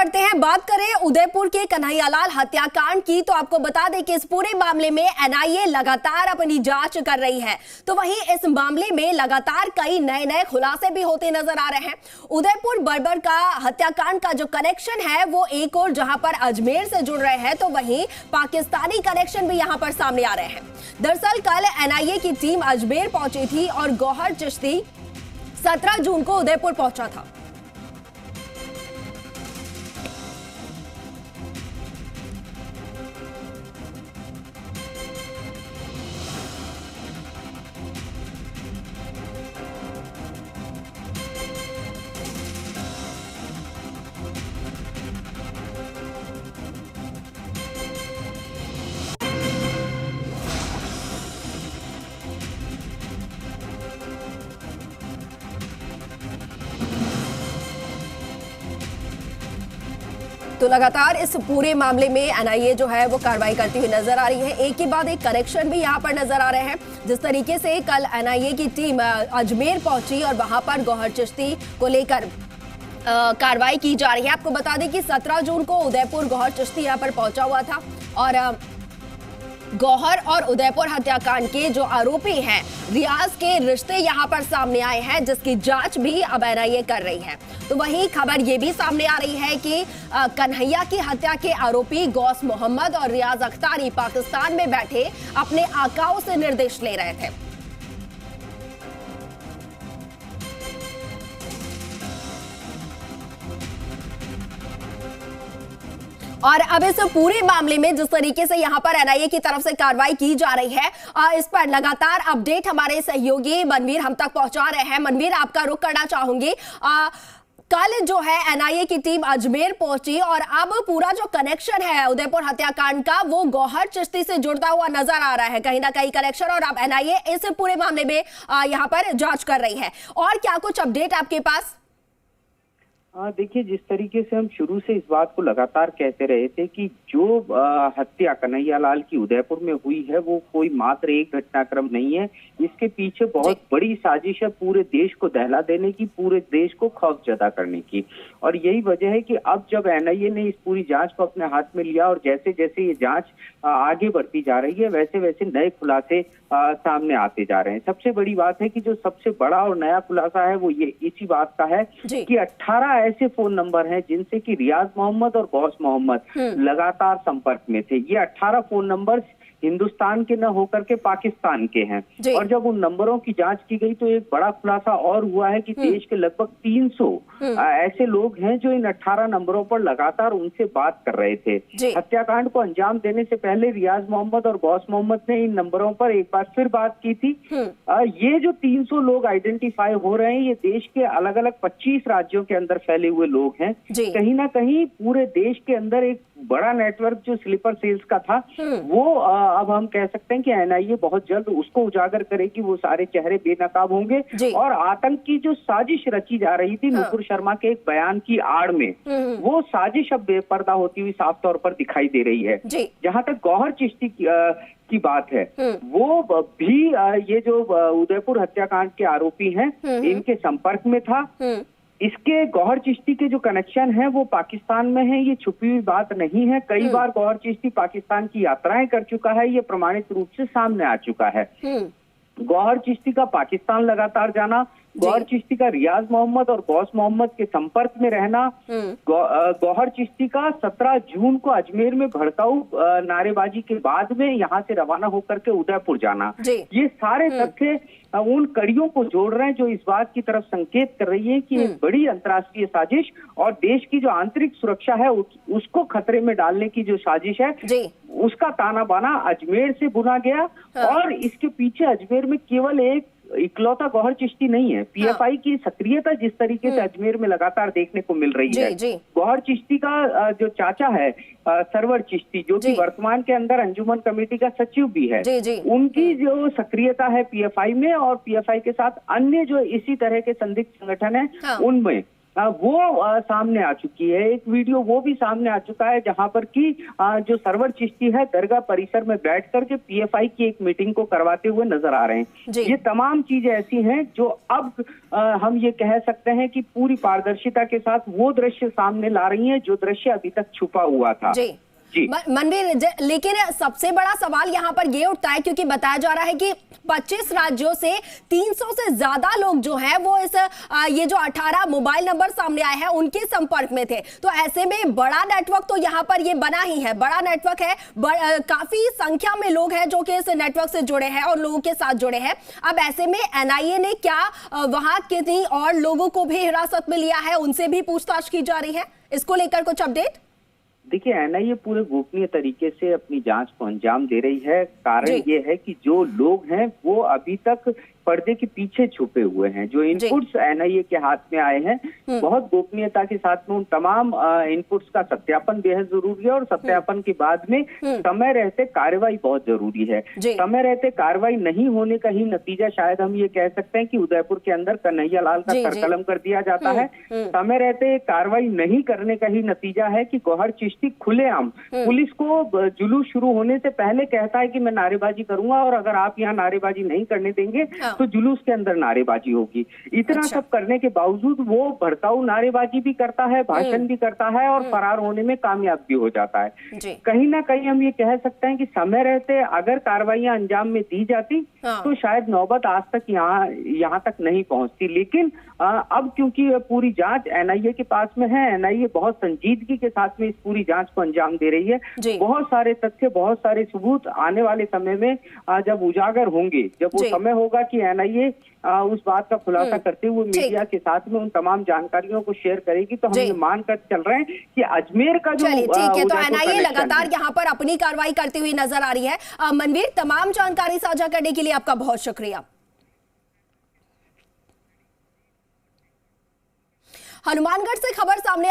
करते हैं, बात करें उदयपुर के कन्हैयालाल हत्याकांड की, तो आपको बता दें कि इस पूरे मामले में एनआईए लगातार अपनी जांच कर रही है। तो वहीं इस मामले में लगातार कई नए खुलासे भी होते नजर आ रहे हैं। उदयपुर बर्बर का हत्याकांड का जो कनेक्शन है वो एक और जहां पर अजमेर से जुड़ रहे हैं, तो वहीं पाकिस्तानी कनेक्शन भी यहां पर सामने आ रहे हैं। दरअसल कल एनआईए की टीम अजमेर पहुंची थी और गौहर चिश्ती 17 जून को उदयपुर पहुंचा था। तो लगातार इस पूरे मामले में एनआईए जो है वो कार्रवाई करती हुई नजर आ रही है। एक के बाद एक कनेक्शन भी यहां पर नजर आ रहे हैं। जिस तरीके से कल एनआईए की टीम अजमेर पहुंची और वहां पर गौहर चिश्ती को लेकर कार्रवाई की जा रही है। आपको बता दें कि 17 जून को उदयपुर गौहर चिश्ती यहां पर पहुंचा हुआ था और गौहर और उदयपुर हत्याकांड के जो आरोपी हैं रियाज के रिश्ते यहां पर सामने आए हैं, जिसकी जांच भी अब एनआईए कर रही है। तो वहीं खबर यह भी सामने आ रही है कि कन्हैया की हत्या के आरोपी गौस मोहम्मद और रियाज अख्तारी पाकिस्तान में बैठे अपने आकाओं से निर्देश ले रहे थे। और अब इस पूरे मामले में जिस तरीके से यहां पर एनआईए की तरफ से कार्रवाई की जा रही है, इस पर लगातार अपडेट हमारे सहयोगी मनवीर हम तक पहुंचा रहे हैं। मनवीर, आपका रुख करना चाहूंगी। कल जो है एनआईए की टीम अजमेर पहुंची और अब पूरा जो कनेक्शन है उदयपुर हत्याकांड का वो गौहर चिश्ती से जुड़ता हुआ नजर आ रहा है, कहीं ना कहीं कनेक्शन, और अब एनआईए इस पूरे मामले में यहां पर जांच कर रही है। और क्या कुछ अपडेट आपके पास? देखिए, जिस तरीके से हम शुरू से इस बात को लगातार कहते रहे थे कि जो हत्या कन्हैयालाल की उदयपुर में हुई है वो कोई मात्र एक घटनाक्रम नहीं है। इसके पीछे बहुत बड़ी साजिश है पूरे देश को दहला देने की, पूरे देश को खौफ जदा करने की। और यही वजह है कि अब जब एनआईए ने इस पूरी जांच को अपने हाथ में लिया और जैसे जैसे ये जांच आगे बढ़ती जा रही है वैसे वैसे नए खुलासे सामने आते जा रहे हैं। सबसे बड़ी बात है कि जो सबसे बड़ा और नया खुलासा है वो ये इसी बात का है कि 18 ऐसे फोन नंबर हैं जिनसे कि रियाज मोहम्मद और गौस मोहम्मद लगातार संपर्क में थे। ये 18 फोन नंबर हिंदुस्तान के न होकर के पाकिस्तान के हैं। और जब उन नंबरों की जांच की गई तो एक बड़ा खुलासा और हुआ है कि देश के लगभग 300 ऐसे लोग हैं जो इन 18 नंबरों पर लगातार उनसे बात कर रहे थे। हत्याकांड को अंजाम देने से पहले रियाज मोहम्मद और गौस मोहम्मद ने इन नंबरों पर एक बार फिर बात की थी। ये जो 300 लोग आइडेंटिफाई हो रहे हैं ये देश के अलग अलग 25 राज्यों के अंदर फैले हुए लोग हैं। कहीं ना कहीं पूरे देश के अंदर एक बड़ा नेटवर्क जो स्लीपर सेल्स का था वो अब हम कह सकते हैं कि एनआईए बहुत जल्द उसको उजागर करेगी। वो सारे चेहरे बेनकाब होंगे और आतंक की जो साजिश रची जा रही थी नुपुर शर्मा के एक बयान की आड़ में वो साजिश अब बेपर्दा होती हुई साफ तौर पर दिखाई दे रही है। जहां तक गौहर चिश्ती की बात है वो भी ये जो उदयपुर हत्याकांड के आरोपी हैं इनके संपर्क में था। इसके गौहर चिश्ती के जो कनेक्शन है वो पाकिस्तान में है, ये छुपी हुई बात नहीं है। कई बार गौहर चिश्ती पाकिस्तान की यात्राएं कर चुका है, ये प्रमाणित रूप से सामने आ चुका है। गौहर चिश्ती का पाकिस्तान लगातार जाना, गौहर चिश्ती का रियाज मोहम्मद और गौस मोहम्मद के संपर्क में रहना, गौहर चिश्ती का 17 जून को अजमेर में भड़काऊ नारेबाजी के बाद में यहाँ से रवाना होकर के उदयपुर जाना, ये सारे तथ्य उन कड़ियों को जोड़ रहे हैं जो इस बात की तरफ संकेत कर रही है कि एक बड़ी अंतर्राष्ट्रीय साजिश और देश की जो आंतरिक सुरक्षा है उसको खतरे में डालने की जो साजिश है उसका ताना बाना अजमेर से बुना गया। और इसके पीछे अजमेर में केवल एक इकलौता गौहर चिश्ती नहीं है, पीएफआई की सक्रियता जिस तरीके से अजमेर में लगातार देखने को मिल रही है। गौहर चिश्ती का जो चाचा है सरवर चिश्ती जो कि वर्तमान के अंदर अंजुमन कमेटी का सचिव भी है, उनकी जो सक्रियता है पीएफआई में और पीएफआई के साथ अन्य जो इसी तरह के संदिग्ध संगठन है उनमें वो सामने आ चुकी है। एक वीडियो वो भी सामने आ चुका है जहां पर कि जो सरवर चिश्ती है दरगाह परिसर में बैठ करके पीएफआई की एक मीटिंग को करवाते हुए नजर आ रहे हैं। ये तमाम चीजें ऐसी हैं जो अब हम ये कह सकते हैं कि पूरी पारदर्शिता के साथ वो दृश्य सामने ला रही हैं जो दृश्य अभी तक छुपा हुआ था। मनवीर, लेकिन सबसे बड़ा सवाल यहाँ पर ये उठता है क्योंकि बताया जा रहा है कि 25 राज्यों से 300 से ज्यादा लोग जो हैं वो इस ये जो 18 मोबाइल नंबर सामने आए हैं उनके संपर्क में थे। तो ऐसे में बड़ा नेटवर्क तो यहाँ पर ये बना ही है, बड़ा नेटवर्क है, काफी संख्या में लोग हैं जो कि इस नेटवर्क से जुड़े हैं और लोगों के साथ जुड़े हैं। अब ऐसे में एनआईए ने क्या वहां कितनी और लोगों को भी हिरासत में लिया है, उनसे भी पूछताछ की जा रही है? इसको लेकर कुछ अपडेट? देखिए, एनआईए पूरे गोपनीय तरीके से अपनी जांच को अंजाम दे रही है। कारण ये है कि जो लोग हैं वो अभी तक पर्दे के पीछे छुपे हुए हैं। जो इनपुट्स एनआईए के हाथ में आए हैं बहुत गोपनीयता के साथ में उन तमाम इनपुट्स का सत्यापन बेहद जरूरी है और सत्यापन के बाद में समय रहते कार्रवाई बहुत जरूरी है। समय रहते कार्रवाई नहीं होने का ही नतीजा शायद हम ये कह सकते हैं कि उदयपुर के अंदर कन्हैया लाल का सरकलम कर दिया जाता है। समय रहते कार्रवाई नहीं करने का ही नतीजा है कि गौहर चिश्ती खुलेआम पुलिस को जुलूस शुरू होने से पहले कहता है कि मैं नारेबाजी करूंगा और अगर आप यहाँ नारेबाजी नहीं करने देंगे तो जुलूस के अंदर नारेबाजी होगी। इतना सब करने के बावजूद वो भड़काऊ नारेबाजी भी करता है, भाषण भी करता है और फरार होने में कामयाब भी हो जाता है। कहीं ना कहीं हम ये कह सकते हैं कि समय रहते अगर कार्रवाइयां अंजाम में दी जाती तो शायद नौबत आज तक यहाँ तक नहीं पहुंचती। लेकिन अब क्योंकि पूरी जांच एनआईए के पास में है, एनआईए बहुत संजीदगी के साथ में इस पूरी जांच को अंजाम दे रही है। बहुत सारे तथ्य, बहुत सारे सबूत आने वाले समय में जब उजागर होंगे, जब वो समय होगा कि एनआईए उस बात का खुलासा करते हुए मीडिया के साथ में उन तमाम जानकारियों को शेयर करेगी, तो हम ये मानकर चल रहे हैं कि अजमेर का जो ठीक है, तो एनआईए लगातार यहाँ पर अपनी कार्रवाई करती हुई नजर आ रही है। मनवीर, तमाम जानकारी साझा करने के लिए आपका बहुत शुक्रिया। हनुमानगढ़ से खबर सामने